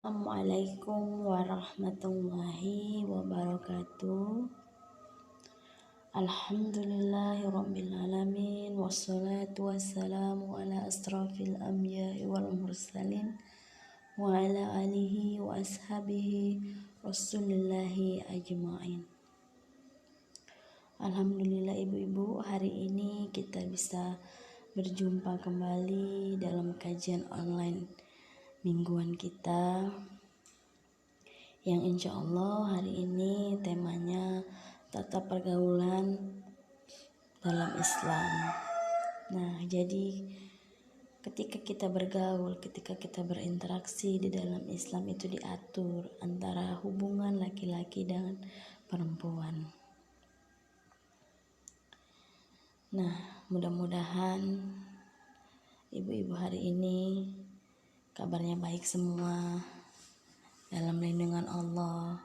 Assalamualaikum warahmatullahi wabarakatuh. Alhamdulillahirabbil alamin wassalatu wassalamu ala asrafil anbiya'i wal mursalin wa ala alihi wa ashabihi rasulillahi ajma'in. Alhamdulillah ibu-ibu, hari ini kita bisa berjumpa kembali dalam kajian online mingguan kita yang insya Allah hari ini temanya tata pergaulan dalam Islam. Nah, jadi ketika kita bergaul, ketika kita berinteraksi di dalam Islam itu diatur antara hubungan laki-laki dan perempuan. Nah, mudah-mudahan ibu-ibu hari ini kabarnya baik semua, dalam lindungan Allah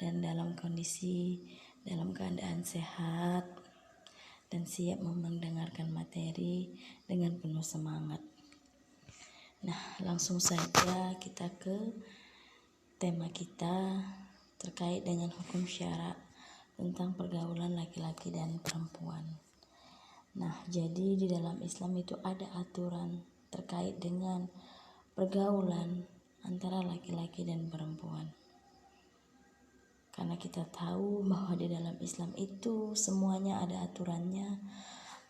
dan dalam keadaan sehat dan siap mendengarkan materi dengan penuh semangat. Nah, langsung saja kita ke tema kita terkait dengan hukum syara tentang pergaulan laki-laki dan perempuan. Nah, jadi di dalam Islam itu ada aturan terkait dengan pergaulan antara laki-laki dan perempuan. Karena kita tahu bahwa di dalam Islam itu semuanya ada aturannya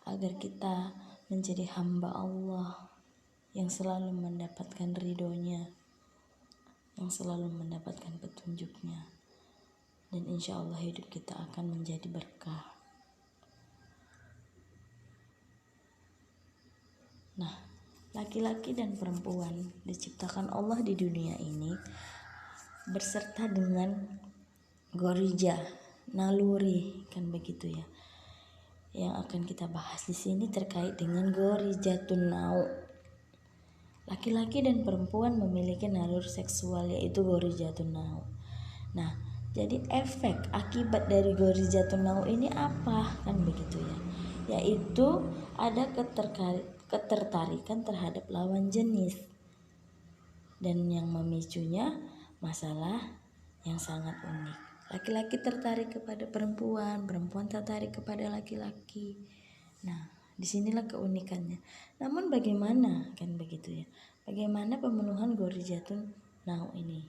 agar kita menjadi hamba Allah yang selalu mendapatkan ridhonya, yang selalu mendapatkan petunjuknya, dan insya Allah hidup kita akan menjadi berkah. Nah, laki-laki dan perempuan diciptakan Allah di dunia ini berserta dengan gorija, naluri, kan begitu ya. Yang akan kita bahas di sini terkait dengan gorijatun nau. Laki-laki dan perempuan memiliki naluri seksual yaitu gorijatun nau. Nah, jadi efek akibat dari gorijatun nau ini apa? Kan begitu ya. Yaitu ada ketertarikan terhadap lawan jenis, dan yang memicunya masalah yang sangat unik. Laki-laki tertarik kepada perempuan, perempuan tertarik kepada laki-laki. Nah, disinilah keunikannya. Namun bagaimana, kan begitu ya, bagaimana pemenuhan gorijatun nau ini?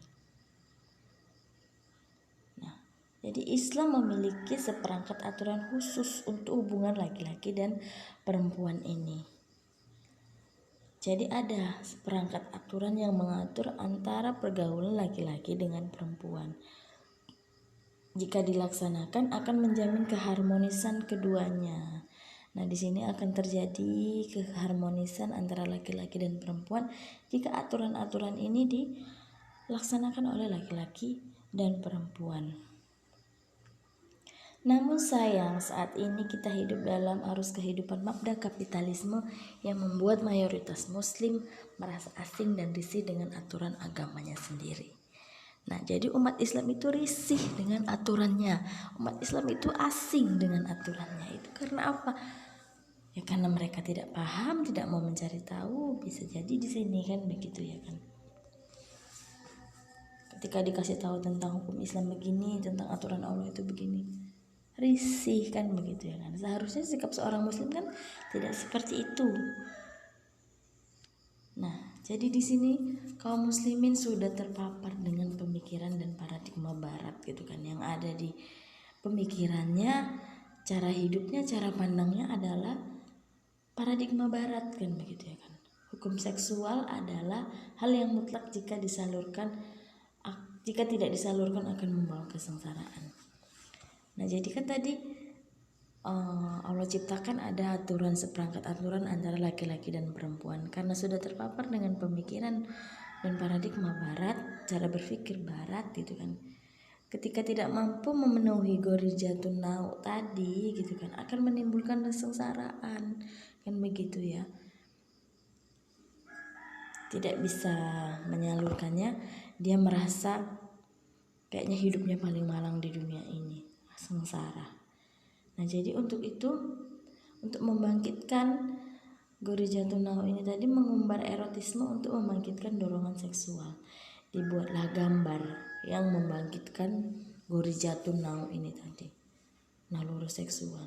Nah, jadi Islam memiliki seperangkat aturan khusus untuk hubungan laki-laki dan perempuan ini. Jadi ada seperangkat aturan yang mengatur antara pergaulan laki-laki dengan perempuan. Jika dilaksanakan akan menjamin keharmonisan keduanya. Nah, di sini akan terjadi keharmonisan antara laki-laki dan perempuan jika aturan-aturan ini dilaksanakan oleh laki-laki dan perempuan. Namun sayang, saat ini kita hidup dalam arus kehidupan mabda kapitalisme yang membuat mayoritas muslim merasa asing dan risih dengan aturan agamanya sendiri. Nah, jadi umat Islam itu risih dengan aturannya. Umat Islam itu asing dengan aturannya. Itu karena apa? Ya karena mereka tidak paham, tidak mau mencari tahu. Bisa jadi di sini kan begitu ya kan. Ketika dikasih tahu tentang hukum Islam begini, tentang aturan Allah itu begini, risih kan begitu ya kan. Seharusnya sikap seorang muslim kan tidak seperti itu. Nah, jadi di sini kaum muslimin sudah terpapar dengan pemikiran dan paradigma barat gitu kan, yang ada di pemikirannya, cara hidupnya, cara pandangnya adalah paradigma barat kan begitu ya kan. Hukum seksual adalah hal yang mutlak jika tidak disalurkan akan membawa kesengsaraan. Nah, jadi kan tadi Allah ciptakan ada seperangkat aturan antara laki-laki dan perempuan. Karena sudah terpapar dengan pemikiran dan paradigma barat, cara berpikir barat gitu kan. Ketika tidak mampu memenuhi gorijatun nau tadi gitu kan, akan menimbulkan kesengsaraan kan begitu ya. Tidak bisa menyalurkannya, dia merasa kayaknya hidupnya paling malang di dunia ini, sengsara. Nah, jadi untuk membangkitkan gorijatun nau ini tadi mengumbar erotisme untuk membangkitkan dorongan seksual. dibuatlah gambar yang membangkitkan Gorijatun Nau ini tadi, naluri seksual.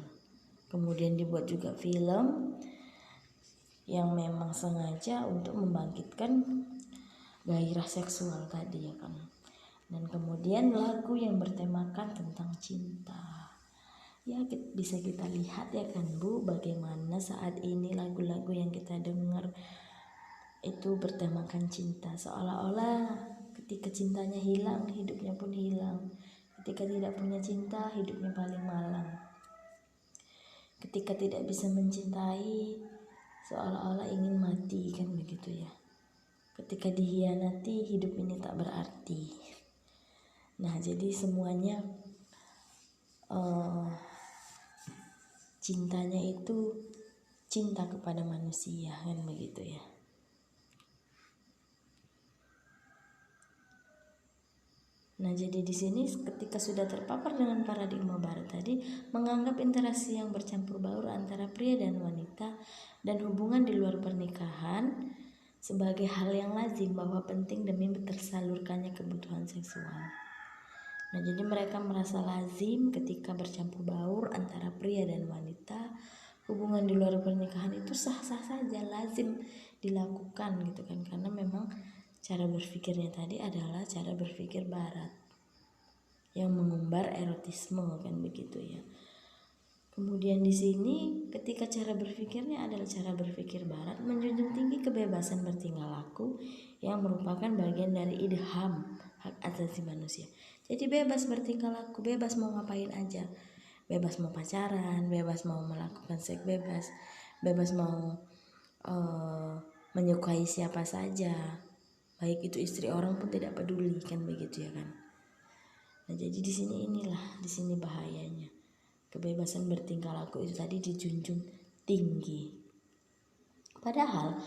Kemudian dibuat juga film yang memang sengaja untuk membangkitkan gairah seksual tadi ya kan. Dan kemudian lagu yang bertemakan tentang cinta. Ya bisa kita lihat ya kan Bu, bagaimana saat ini lagu-lagu yang kita dengar itu bertemakan cinta, seolah-olah ketika cintanya hilang, hidupnya pun hilang. Ketika tidak punya cinta, hidupnya paling malang. Ketika tidak bisa mencintai, seolah-olah ingin mati, kan begitu ya. Ketika dihianati, hidup ini tak berarti. Nah, jadi semuanya cintanya itu cinta kepada manusia, kan begitu ya. Nah, jadi di sini ketika sudah terpapar dengan paradigma barat tadi, menganggap interaksi yang bercampur baur antara pria dan wanita dan hubungan di luar pernikahan sebagai hal yang lazim bahwa penting demi tersalurkannya kebutuhan seksual. Nah, jadi mereka merasa lazim ketika bercampur baur antara pria dan wanita, hubungan di luar pernikahan itu sah-sah saja, lazim dilakukan gitu kan, karena memang cara berpikirnya tadi adalah cara berpikir barat yang mengumbar erotisme, kan begitu ya. Kemudian di sini ketika cara berpikirnya adalah cara berpikir barat, menjunjung tinggi kebebasan bertingkah laku yang merupakan bagian dari ide HAM, hak asasi manusia. Jadi bebas bertingkah laku, bebas mau ngapain aja. Bebas mau pacaran, bebas mau melakukan seks bebas, bebas mau menyukai siapa saja. Baik itu istri orang pun tidak peduli, kan begitu ya kan. Nah, jadi di sini bahayanya. Kebebasan bertingkah laku itu tadi dijunjung tinggi. Padahal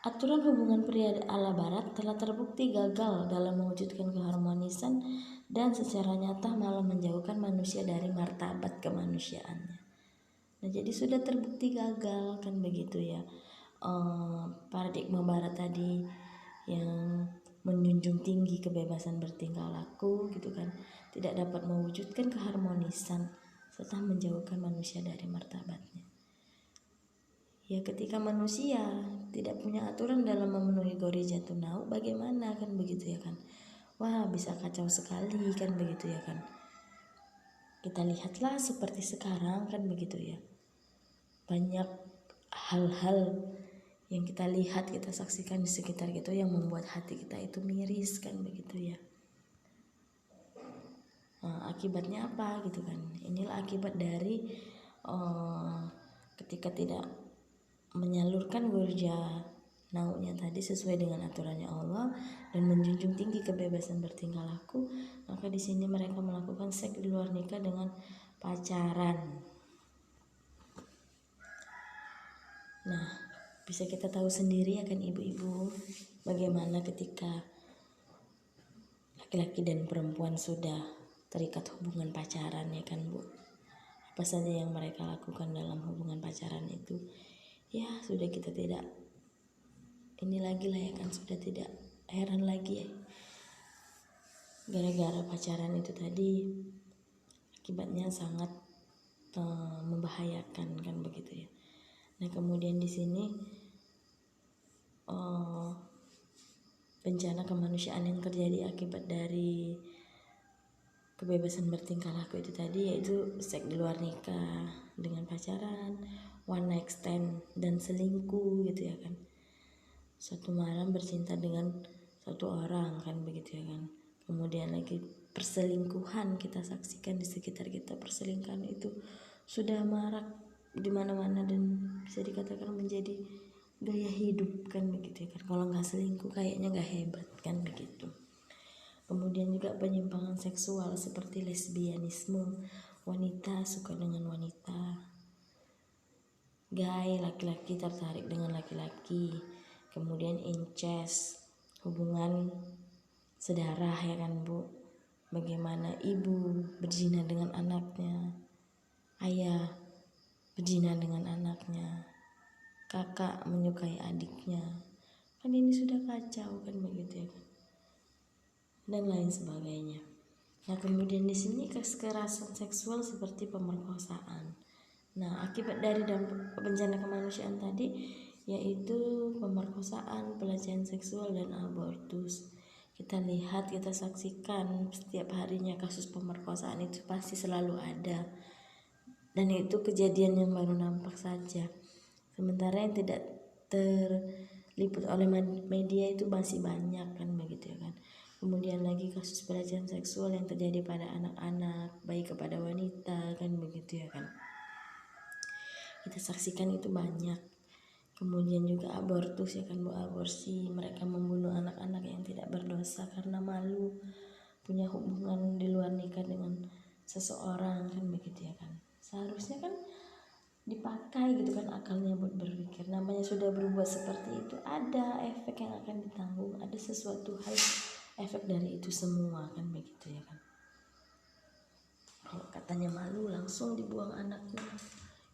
aturan hubungan pria ala barat telah terbukti gagal dalam mewujudkan keharmonisan dan secara nyata malah menjauhkan manusia dari martabat kemanusiaannya. Nah, jadi sudah terbukti gagal, kan begitu ya. Paradigma barat tadi yang menjunjung tinggi kebebasan bertingkah laku gitu kan, tidak dapat mewujudkan keharmonisan serta menjauhkan manusia dari martabatnya. Ya ketika manusia tidak punya aturan dalam memenuhi Gorijatun Nau, bagaimana, kan begitu ya kan. Wah, bisa kacau sekali, kan begitu ya kan. Kita lihatlah seperti sekarang, kan begitu ya. Banyak hal-hal yang kita lihat, kita saksikan di sekitar kita yang membuat hati kita itu miris, kan begitu ya. Akibatnya apa gitu kan. Inilah akibat dari ketika tidak menyalurkan Gorja Naunya tadi sesuai dengan aturannya Allah dan menjunjung tinggi kebebasan bertingkah laku, maka di sini mereka melakukan seks di luar nikah dengan pacaran. Nah, bisa kita tahu sendiri ya kan ibu-ibu, bagaimana ketika laki-laki dan perempuan sudah terikat hubungan pacaran ya kan Bu. Apa saja yang mereka lakukan dalam hubungan pacaran itu, ya sudah kita tidak ini lagi lah ya kan, sudah tidak heran lagi ya. Gara-gara pacaran itu tadi akibatnya sangat membahayakan, kan begitu ya. Nah, kemudian di sini bencana kemanusiaan yang terjadi akibat dari kebebasan bertingkah laku itu tadi, yaitu seks di luar nikah dengan pacaran, one night stand, dan selingkuh gitu ya kan. Satu malam bercinta dengan satu orang, kan begitu ya kan. Kemudian lagi perselingkuhan kita saksikan di sekitar kita. Perselingkuhan itu sudah marak di mana-mana dan bisa dikatakan menjadi gaya hidup, kan begitu ya kan. Kalau nggak selingkuh kayaknya nggak hebat, kan begitu. Kemudian juga penyimpangan seksual seperti lesbianisme, wanita suka dengan wanita, gay, laki-laki tertarik dengan laki-laki, kemudian incest, hubungan sedarah ya kan Bu. Bagaimana ibu berzina dengan anaknya, ayah berzina dengan anaknya, kakak menyukai adiknya, kan ini sudah kacau, kan begitu ya kan. dan lain sebagainya. Nah, kemudian di sini kekerasan seksual seperti pemerkosaan. Nah, akibat dari dampak bencana kemanusiaan tadi yaitu pemerkosaan, pelecehan seksual, dan abortus. Kita lihat, kita saksikan setiap harinya kasus pemerkosaan itu pasti selalu ada. Dan itu kejadian yang baru nampak saja. Sementara yang tidak terliput oleh media itu masih banyak kan begitu ya kan. Kemudian lagi kasus pelecehan seksual yang terjadi pada anak-anak, baik kepada wanita kan begitu ya kan. Kita saksikan itu banyak. Kemudian juga abortus ya kan, aborsi, mereka membunuh anak-anak yang tidak berdosa karena malu punya hubungan di luar nikah dengan seseorang kan begitu ya kan. Seharusnya kan dipakai gitu kan akalnya buat berpikir. Namanya sudah berbuat seperti itu, ada efek yang akan ditanggung, ada sesuatu hal efek dari itu semua kan begitu ya kan. Kalau katanya malu langsung dibuang anaknya.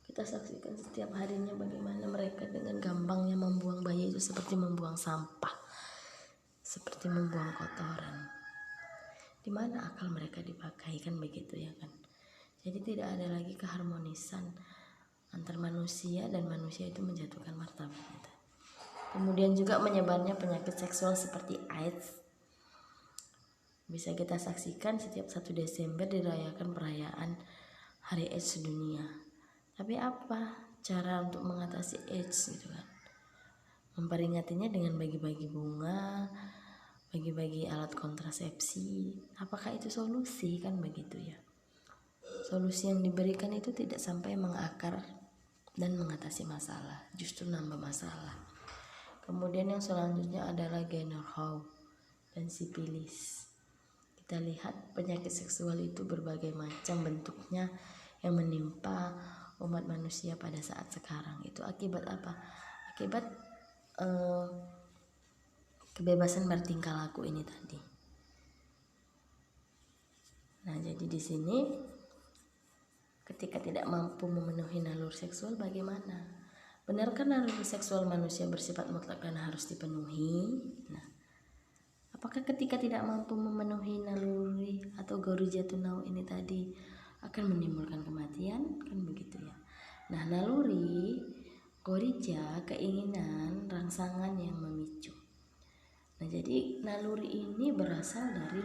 Kita saksikan setiap harinya bagaimana mereka dengan gampangnya membuang bayi itu seperti membuang sampah, seperti membuang kotoran. Di mana akal mereka dipakai kan begitu ya kan. Jadi tidak ada lagi keharmonisan antar manusia, dan manusia itu menjatuhkan martabatnya. Kemudian juga menyebarnya penyakit seksual seperti AIDS. Bisa kita saksikan setiap 1 Desember dirayakan perayaan Hari AIDS Sedunia. Tapi apa cara untuk mengatasi AIDS gitu kan? Memperingatinya dengan bagi-bagi bunga, bagi-bagi alat kontrasepsi. Apakah itu solusi kan begitu ya? Solusi yang diberikan itu tidak sampai mengakar dan mengatasi masalah, justru nambah masalah. Kemudian yang selanjutnya adalah gonorrhea dan sipilis. Kita lihat penyakit seksual itu berbagai macam bentuknya yang menimpa umat manusia pada saat sekarang. Itu akibat apa? Akibat kebebasan bertingkah laku ini tadi. Nah, jadi di sini ketika tidak mampu memenuhi naluri seksual bagaimana? Benarkah naluri seksual manusia bersifat mutlak dan harus dipenuhi? Nah, apakah ketika tidak mampu memenuhi naluri atau Gharizatun Naw ini tadi akan menimbulkan kematian? Kan begitu ya. Nah, naluri Ghoriza, keinginan, rangsangan yang memicu. Nah, jadi naluri ini berasal dari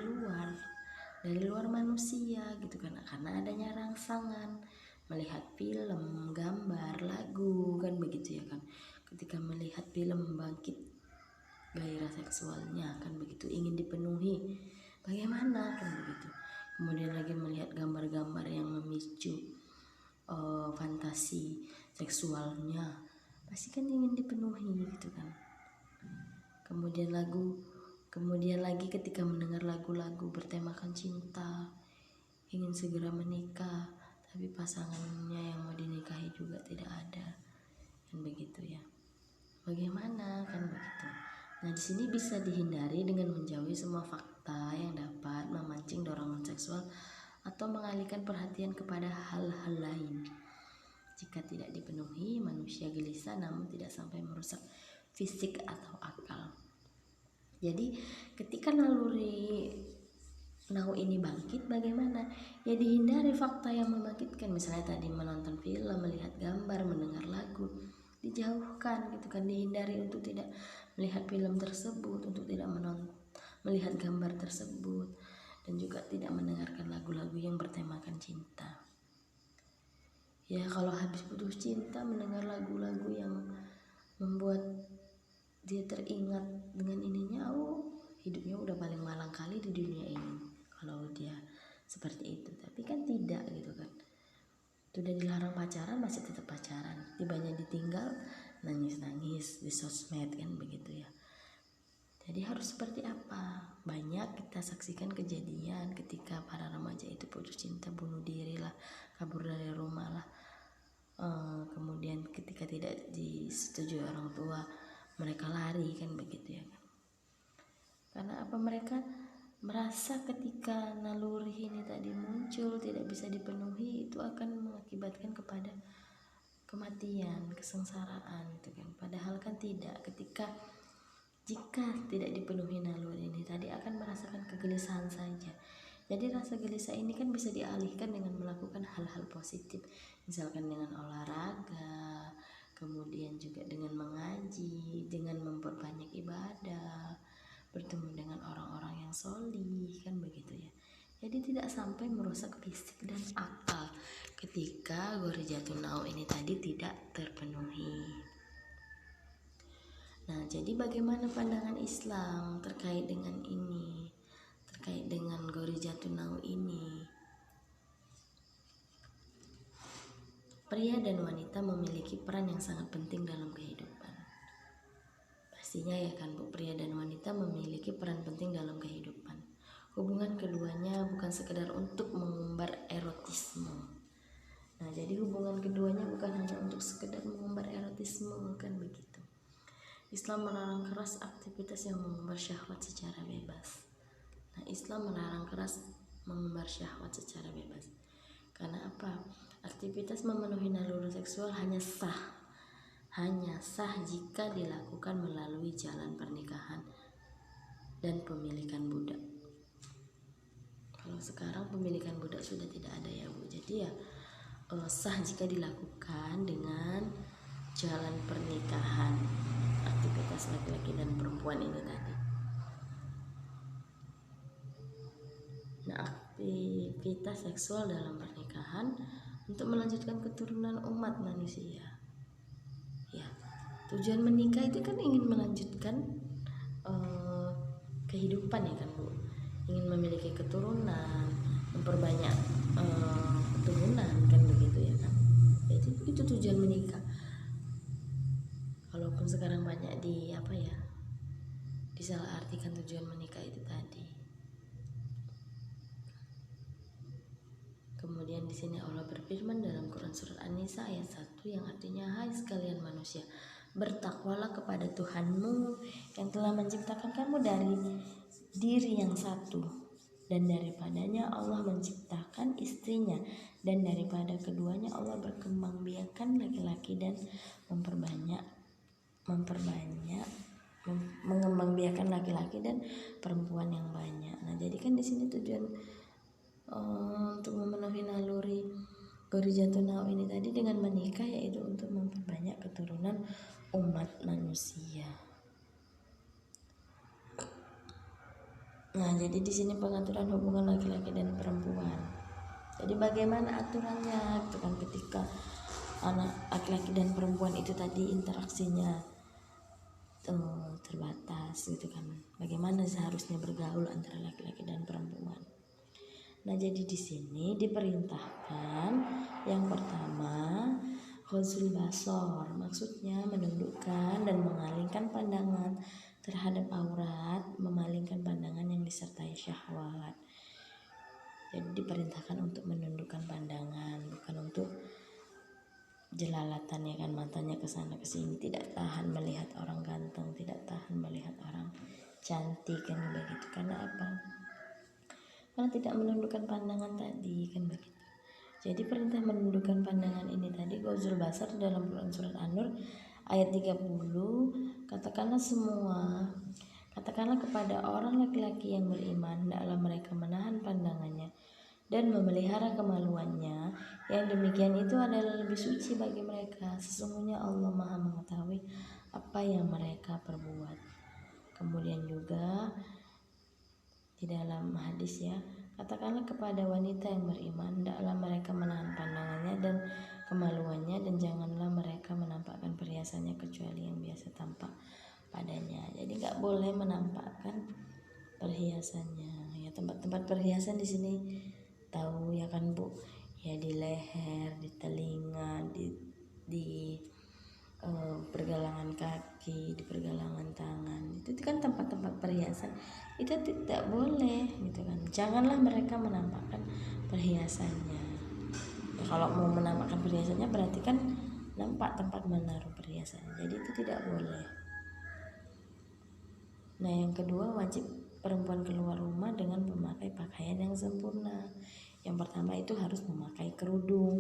luar manusia gitu kan, karena adanya rangsangan, melihat film, gambar, lagu kan begitu ya kan. Ketika melihat film membangkit gairah seksualnya kan begitu, ingin dipenuhi, bagaimana kan begitu. Kemudian lagi melihat gambar-gambar yang memicu fantasi seksualnya, pasti kan ingin dipenuhi gitu kan. Kemudian lagi ketika mendengar lagu-lagu bertemakan cinta, ingin segera menikah, tapi pasangannya yang mau dinikahi juga tidak ada, kan begitu ya. Bagaimana kan begitu. Nah, di sini bisa dihindari dengan menjauhi semua fakta yang dapat memancing dorongan seksual atau mengalihkan perhatian kepada hal-hal lain. Jika tidak dipenuhi, manusia gelisah namun tidak sampai merusak fisik atau akal. Jadi ketika naluri Naw ini bangkit, bagaimana? Ya dihindari fakta yang membangkitkan, misalnya tadi menonton film, melihat gambar, mendengar lagu, dijauhkan gitu kan, dihindari untuk tidak melihat film tersebut, untuk tidak melihat gambar tersebut, dan juga tidak mendengarkan lagu-lagu yang bertemakan cinta. Ya kalau habis putus cinta mendengar lagu-lagu yang membuat dia teringat dengan ininya, hidupnya udah paling malang kali di dunia ini kalau dia seperti itu. Tapi kan tidak gitu kan, sudah dilarang pacaran masih tetap pacaran, tibanya ditinggal nangis-nangis di sosmed kan begitu ya. Jadi harus seperti apa? Banyak kita saksikan kejadian ketika para remaja itu putus cinta, bunuh diri lah, kabur dari rumah lah. Kemudian ketika tidak disetujui orang tua, mereka lari kan begitu ya kan. Karena apa? Mereka merasa ketika naluri ini tadi muncul tidak bisa dipenuhi, itu akan mengakibatkan kepada kematian, kesengsaraan gitu kan. Padahal kan tidak. Ketika Jika tidak dipenuhi naluri ini tadi akan merasakan kegelisahan saja. Jadi rasa gelisah ini kan bisa dialihkan dengan melakukan hal-hal positif, misalkan dengan olahraga, kemudian juga dengan mengaji, dengan memperbanyak ibadah, bertemu dengan orang-orang yang solih, kan begitu ya. Jadi tidak sampai merusak fisik dan akal ketika Ghoriyatun Nau ini tadi tidak terpenuhi. Nah, jadi bagaimana pandangan Islam terkait dengan ini? Terkait dengan Ghoriyatun Nau ini. Pria dan wanita memiliki peran yang sangat penting dalam kehidupan. Pastinya ya kan Bu, pria dan wanita memiliki peran penting dalam kehidupan. Hubungan keduanya bukan sekedar untuk mengumbar erotisme. Nah, jadi hubungan keduanya bukan hanya untuk sekedar mengumbar erotisme, kan begitu. Islam melarang keras aktivitas yang mengumbar syahwat secara bebas. Nah, Islam melarang keras mengumbar syahwat secara bebas. Karena apa? Aktivitas memenuhi naluri seksual hanya sah jika dilakukan melalui jalan pernikahan dan pemilikan budak. Kalau sekarang pemilikan budak sudah tidak ada ya Bu. Jadi ya sah jika dilakukan dengan jalan pernikahan, aktivitas laki-laki dan perempuan ini tadi. Nah, aktivitas seksual dalam pernikahan untuk melanjutkan keturunan umat manusia. Ya, tujuan menikah itu kan ingin melanjutkan kehidupan ya kan Bu. Ingin memiliki keturunan, memperbanyak keturunan, kan begitu ya kan. Jadi itu tujuan menikah. Walaupun sekarang banyak disalahartikan tujuan menikah itu tadi. Kemudian di sini Allah berfirman dalam Quran surat An-Nisa ayat 1 yang artinya, hai sekalian manusia, bertakwalah kepada Tuhanmu yang telah menciptakan kamu dari diri yang satu, dan daripadanya Allah menciptakan istrinya, dan daripada keduanya Allah berkembang biakan laki-laki dan mengembang biakan laki-laki dan perempuan yang banyak. Nah, jadi kan di sini tujuan untuk memenuhi naluri Ghoriyatun Nau ini tadi dengan menikah, yaitu untuk memperbanyak keturunan umat manusia. Nah, jadi di sini pengaturan hubungan laki-laki dan perempuan. Jadi bagaimana aturannya? Itu kan ketika anak laki-laki dan perempuan itu tadi interaksinya terbatas gitu kan. Bagaimana seharusnya bergaul antara laki-laki dan perempuan? Nah, jadi di sini diperintahkan yang pertama ghadzul basar, maksudnya menundukkan dan mengalingkan pandangan terhadap aurat, memalingkan pandangan yang disertai syahwat. Jadi diperintahkan untuk menundukkan pandangan, bukan untuk jelalatan ya kan, matanya ke sana ke sini, tidak tahan melihat orang ganteng, tidak tahan melihat orang cantik, kan begitu. Karena apa? Karena tidak menundukkan pandangan tadi, kan begitu. Jadi perintah menundukkan pandangan ini tadi ghadzul basar dalam Quran surat An-Nur ayat 30, katakanlah kepada orang laki-laki yang beriman, hendaklah mereka menahan pandangannya dan memelihara kemaluannya, yang demikian itu adalah lebih suci bagi mereka. Sesungguhnya Allah Maha mengetahui apa yang mereka perbuat. Kemudian juga di dalam hadis ya, katakanlah kepada wanita yang beriman, hendaklah mereka menahan pandangannya dan kemaluannya, dan janganlah mereka menampakkan perhiasannya kecuali yang biasa tampak padanya. Jadi nggak boleh menampakkan perhiasannya. Ya, tempat-tempat perhiasan di sini tahu ya kan Bu, ya di leher, di telinga, di pergelangan kaki, di pergelangan tangan, itu kan tempat-tempat perhiasan, itu tidak boleh gitu kan. Janganlah mereka menampakkan perhiasannya. Ya, kalau mau menampakkan perhiasannya berarti kan nampak tempat menaruh perhiasannya, jadi itu tidak boleh. Nah, yang kedua, wajib perempuan keluar rumah dengan memakai pakaian yang sempurna. Yang pertama itu harus memakai kerudung.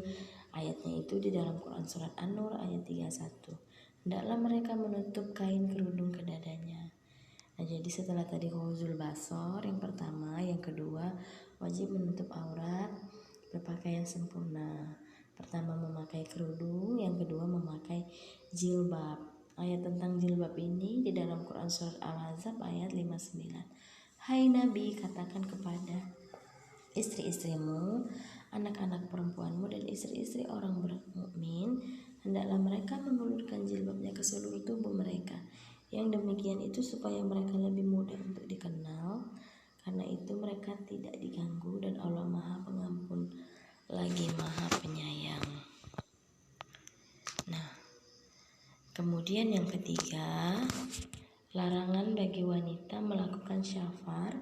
Ayatnya itu di dalam Quran surat An-Nur ayat 31. Hendaklah mereka menutup kain kerudung ke dadanya. Nah, jadi setelah tadi ghadul basar yang pertama, yang kedua wajib menutup aurat, berpakaian sempurna. Pertama memakai kerudung, yang kedua memakai jilbab. Ayat tentang jilbab ini di dalam Quran surat Al-Ahzab ayat 59. Hai Nabi, katakan kepada istri-istrimu, anak-anak perempuanmu dan istri-istri orang bermukmin, hendaklah mereka mengulurkan jilbabnya ke seluruh tubuh mereka. Yang demikian itu supaya mereka lebih mudah untuk dikenal, karena itu mereka tidak diganggu dan Allah Maha Pengampun lagi Maha Penyayang. Nah, kemudian yang ketiga, larangan bagi wanita melakukan syafar,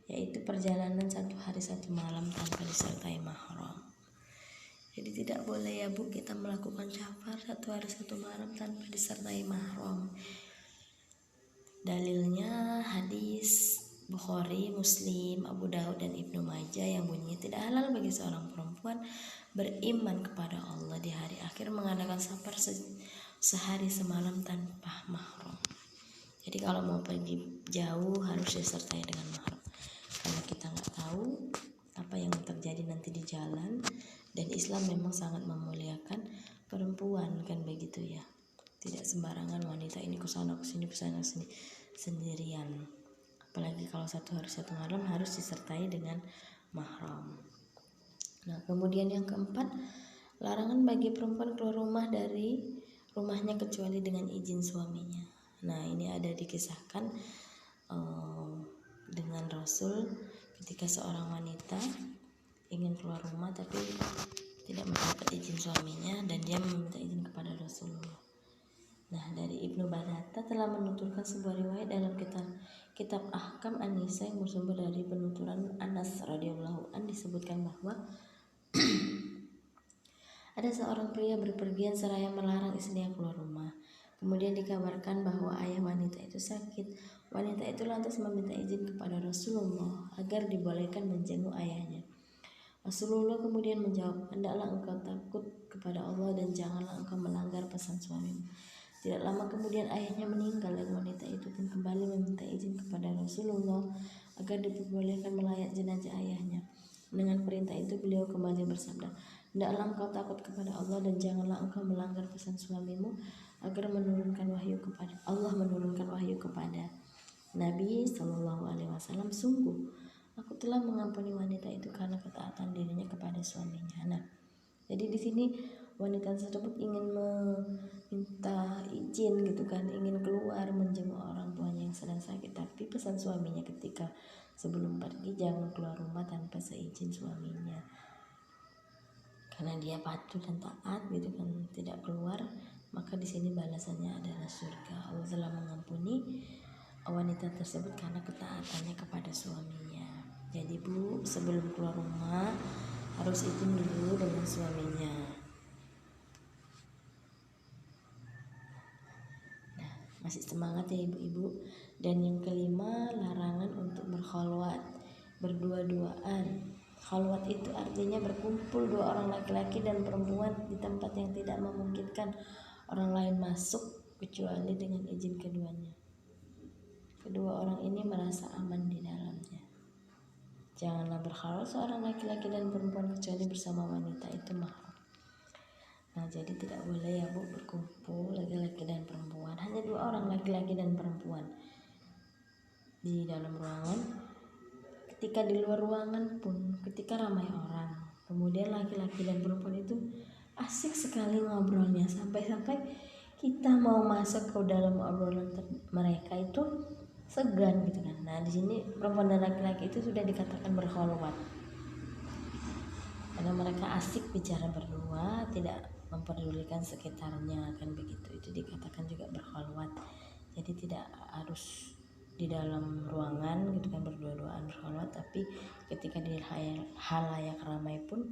yaitu perjalanan 1 hari 1 malam tanpa disertai mahram. Jadi tidak boleh ya Bu kita melakukan syafar 1 hari 1 malam tanpa disertai mahram. Dalilnya hadis Bukhari, Muslim, Abu Daud dan Ibnu Majah yang bunyinya tidak halal bagi seorang perempuan beriman kepada Allah di hari akhir mengadakan safar sehari semalam tanpa mahram. Jadi kalau mau pergi jauh harus disertai dengan mahram, karena kita nggak tahu apa yang terjadi nanti di jalan, dan Islam memang sangat memuliakan perempuan kan begitu ya. Tidak sembarangan wanita ini kesana kesini sendirian, apalagi kalau 1 hari 1 malam harus disertai dengan mahram. Nah, kemudian yang keempat, larangan bagi perempuan keluar rumah dari rumahnya kecuali dengan izin suaminya. Nah, ini ada dikisahkan dengan Rasul ketika seorang wanita ingin keluar rumah tapi tidak mendapat izin suaminya dan dia meminta izin kepada Rasulullah. Nah, dari Ibnu Battah telah menuturkan sebuah riwayat dalam kitab Ahkam An-Nisa yang bersumber dari penuturan Anas radhiyallahu an, disebutkan bahwa ada seorang pria berpergian seraya melarang istrinya keluar rumah. Kemudian dikabarkan bahwa ayah wanita itu sakit. Wanita itu lantas meminta izin kepada Rasulullah agar dibolehkan menjenguk ayahnya. Rasulullah kemudian menjawab, hendaklah engkau takut kepada Allah dan janganlah engkau melanggar pesan suamimu. Tidak lama kemudian ayahnya meninggal dan wanita itu pun kembali meminta izin kepada Rasulullah agar diperbolehkan melayat jenazah ayahnya. Dengan perintah itu beliau kembali bersabda, hendaklah engkau takut kepada Allah dan janganlah engkau melanggar pesan suamimu agar menurunkan wahyu kepada Allah menurunkan wahyu kepada Nabi SAW. Sungguh aku telah mengampuni wanita itu karena ketaatan dirinya kepada suaminya. Nah, jadi di sini wanita tersebut ingin meminta izin gitu kan, ingin keluar menjenguk orang tuanya yang sedang sakit, tapi pesan suaminya ketika sebelum pergi jangan keluar rumah tanpa seizin suaminya, karena dia patuh dan taat gitu kan, tidak keluar, maka di sini balasannya adalah surga. Allah telah mengampuni wanita tersebut karena ketaatannya kepada suaminya. Jadi Bu, sebelum keluar rumah harus izin dulu dengan suaminya. Nah, masih semangat ya ibu-ibu. Dan yang kelima, larangan untuk berkhalwat, berdua-duaan. Khalwat itu artinya berkumpul 2 orang laki-laki dan perempuan di tempat yang tidak memungkinkan orang lain masuk kecuali dengan izin keduanya. Kedua orang ini merasa aman di dalamnya. Janganlah berkhalwat seorang laki-laki dan perempuan kecuali bersama wanita itu mahram. Nah, jadi tidak boleh ya Bu berkumpul laki-laki dan perempuan, hanya 2 orang laki-laki dan perempuan di dalam ruangan. Ketika di luar ruangan pun, ketika ramai orang, kemudian laki-laki dan perempuan itu asik sekali ngobrolnya, sampai-sampai kita mau masuk ke dalam obrolan mereka itu segan gitu kan. Nah, di sini perempuan dan laki-laki itu sudah dikatakan berkhalwat karena mereka asik bicara berdua, tidak memperdulikan sekitarnya kan begitu. Itu dikatakan juga berkhalwat. Jadi tidak harus di dalam ruangan gitu kan berdua-duaan berkhalwat, tapi ketika di halayak ramai pun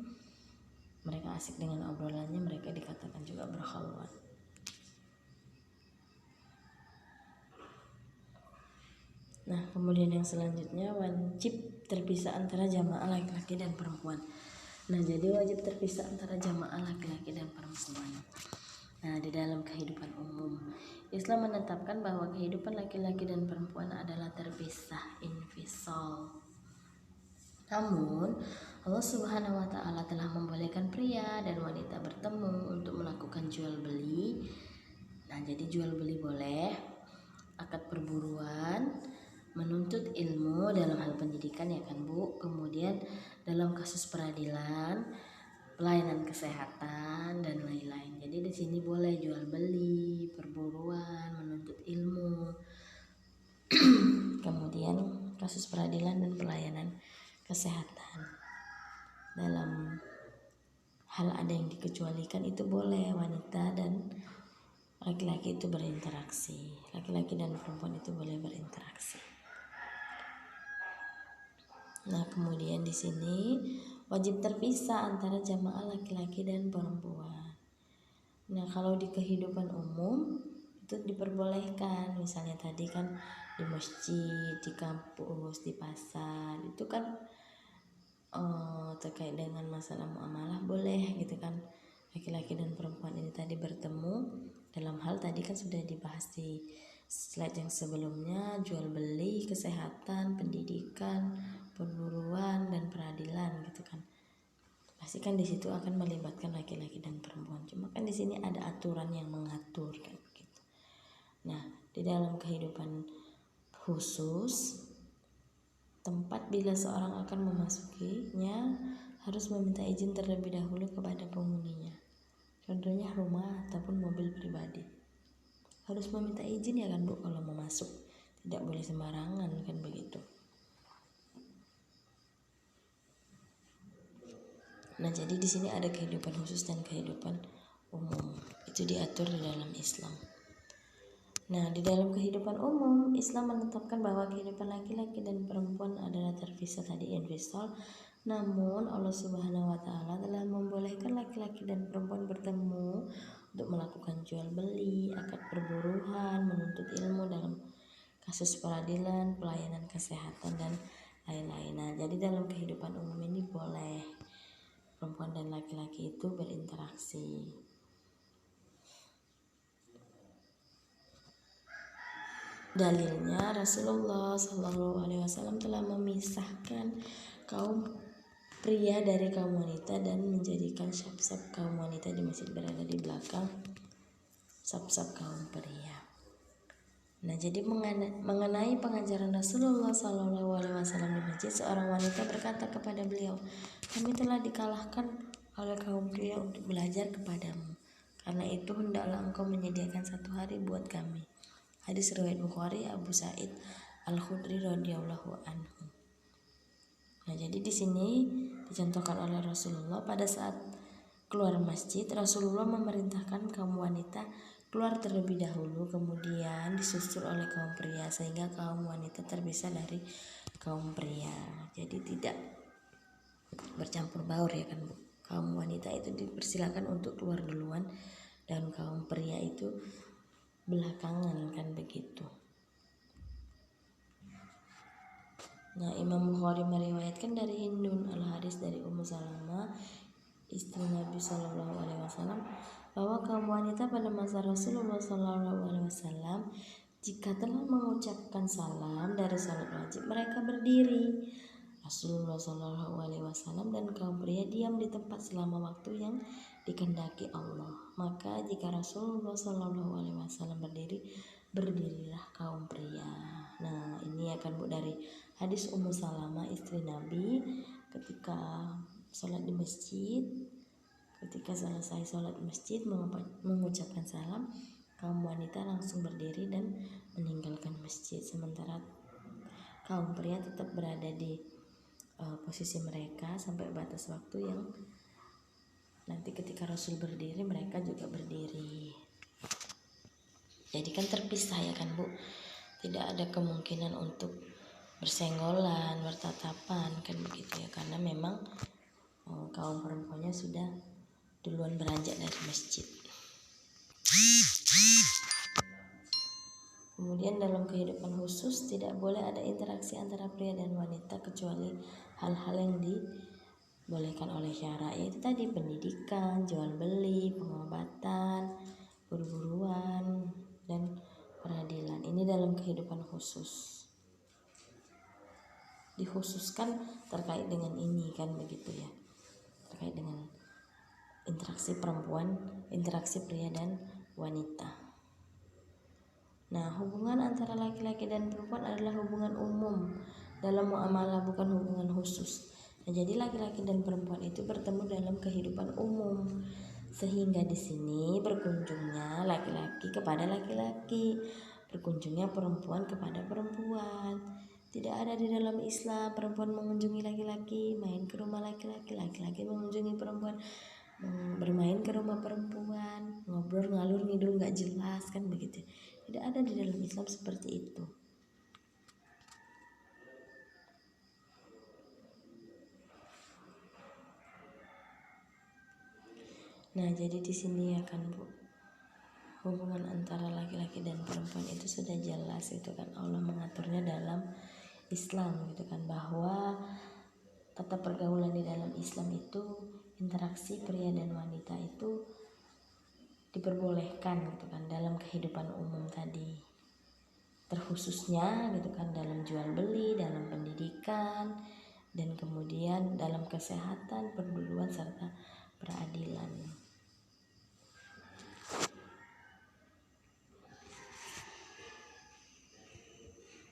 mereka asik dengan obrolannya, mereka dikatakan juga berkhalwat. Nah, kemudian yang selanjutnya wajib terpisah antara jamaah laki-laki dan perempuan. Nah, jadi wajib terpisah antara jamaah laki-laki dan perempuan. Nah, di dalam kehidupan umum, Islam menetapkan bahwa kehidupan laki-laki dan perempuan adalah terpisah, infisal. Namun, Allah Subhanahu wa Ta'ala telah membolehkan pria dan wanita bertemu untuk melakukan jual beli. Nah, jadi jual beli boleh, akad perburuan, menuntut ilmu dalam hal pendidikan ya kan Bu. Kemudian dalam kasus peradilan, pelayanan kesehatan dan lain-lain. Jadi di sini boleh jual beli, perburuan, menuntut ilmu. Kemudian kasus peradilan dan pelayanan kesehatan. Dalam hal ada yang dikecualikan itu boleh wanita dan laki-laki itu berinteraksi. Laki-laki dan perempuan itu boleh berinteraksi. Nah, kemudian di sini wajib terpisah antara jamaah laki-laki dan perempuan. Nah, kalau di kehidupan umum itu diperbolehkan, misalnya tadi kan di masjid, di kampus, di pasar, itu kan terkait dengan masalah muamalah boleh gitu kan. Laki-laki dan perempuan ini tadi bertemu dalam hal tadi kan sudah dibahas di slide yang sebelumnya, jual beli, kesehatan, pendidikan, perburuan dan peradilan gitu kan. Pasti kan di situ akan melibatkan laki-laki dan perempuan. Cuma kan di sini ada aturan yang mengatur kan gitu. Nah, di dalam kehidupan khusus tempat bila seorang akan memasukinya harus meminta izin terlebih dahulu kepada penghuninya. Contohnya rumah ataupun mobil pribadi. Harus meminta izin ya kan Bu kalau mau masuk. Tidak boleh sembarangan kan begitu. Nah, jadi di sini ada kehidupan khusus dan kehidupan umum. Itu diatur di dalam Islam. Nah, di dalam kehidupan umum, Islam menetapkan bahwa kehidupan laki-laki dan perempuan adalah terpisah tadi infisal. Namun Allah Subhanahu wa Ta'ala telah membolehkan laki-laki dan perempuan bertemu untuk melakukan jual beli, akad perburuan, menuntut ilmu dalam kasus peradilan, pelayanan kesehatan dan lain-lain. Nah, jadi dalam kehidupan umum ini boleh perempuan dan laki-laki itu berinteraksi. Dalilnya Rasulullah Shallallahu Alaihi Wasallam telah memisahkan kaum pria dari kaum wanita dan menjadikan saf-saf kaum wanita di masjid berada di belakang saf-saf kaum pria. Nah, jadi mengenai pengajaran Rasulullah Shallallahu Alaihi Wasallam di masjid, seorang wanita berkata kepada beliau, kami telah dikalahkan oleh kaum pria untuk belajar kepadamu. Karena itu hendaklah engkau menyediakan satu hari buat kami. Hadis riwayat Bukhari, Abu Sa'id Al-Khudri radhiyallahu anhu. Nah, jadi di sini dicontohkan oleh Rasulullah pada saat keluar masjid, Rasulullah memerintahkan kaum wanita keluar terlebih dahulu, kemudian disusul oleh kaum pria sehingga kaum wanita terpisah dari kaum pria. Jadi tidak bercampur baur ya kan Bu. Kaum wanita itu dipersilakan untuk keluar duluan dan kaum pria itu belakangan kan begitu. Nah, Imam Bukhari meriwayatkan dari Hindun Al-Haris dari Ummu Salamah istri Nabi Shallallahu Alaihi Wasallam bahwa kaum wanita pada masa Rasulullah Shallallahu Alaihi Wasallam jika telah mengucapkan salam dari salat wajib mereka berdiri. Rasulullah Shallallahu Alaihi Wasallam dan kaum pria diam di tempat selama waktu yang dikehendaki Allah. Maka jika Rasulullah Shallallahu Alaihi Wasallam berdiri, berdirilah kaum pria. Nah, ini akan Bu dari hadis Ummu Salamah istri Nabi ketika sholat di masjid. Ketika selesai sholat masjid mengucapkan salam, kaum wanita langsung berdiri dan meninggalkan masjid. Sementara kaum pria tetap berada di posisi mereka sampai batas waktu yang nanti ketika Rasul berdiri mereka juga berdiri. Jadi kan terpisah ya kan Bu. Tidak ada kemungkinan untuk bersenggolan, bertatapan kan begitu ya, karena memang kaum perempuannya sudah duluan beranjak dari masjid. Kemudian dalam kehidupan khusus tidak boleh ada interaksi antara pria dan wanita kecuali hal-hal yang dibolehkan oleh syara, yaitu tadi pendidikan, jual beli, pengobatan, perburuan, dan peradilan. Ini dalam kehidupan khusus. Dikhususkan terkait dengan ini kan begitu ya. Terkait dengan interaksi perempuan, interaksi pria dan wanita. Nah, hubungan antara laki-laki dan perempuan adalah hubungan umum dalam muamalah, bukan hubungan khusus. Nah, jadi laki-laki dan perempuan itu bertemu dalam kehidupan umum, sehingga di sini berkunjungnya laki-laki kepada laki-laki, berkunjungnya perempuan kepada perempuan. Tidak ada di dalam Islam perempuan mengunjungi laki-laki, main ke rumah laki-laki, laki-laki mengunjungi perempuan, bermain ke rumah perempuan, ngobrol ngalur ngidul nggak jelas kan begitu. Tidak ada di dalam Islam seperti itu. Nah, jadi di sini ya kan Bu, hubungan antara laki-laki dan perempuan itu sudah jelas itu kan, Allah mengaturnya dalam Islam gitu kan, bahwa tata pergaulan di dalam Islam itu interaksi pria dan wanita itu diperbolehkan gitu kan dalam kehidupan umum tadi, terkhususnya gitu kan dalam jual beli, dalam pendidikan, dan kemudian dalam kesehatan, perburuan serta peradilan.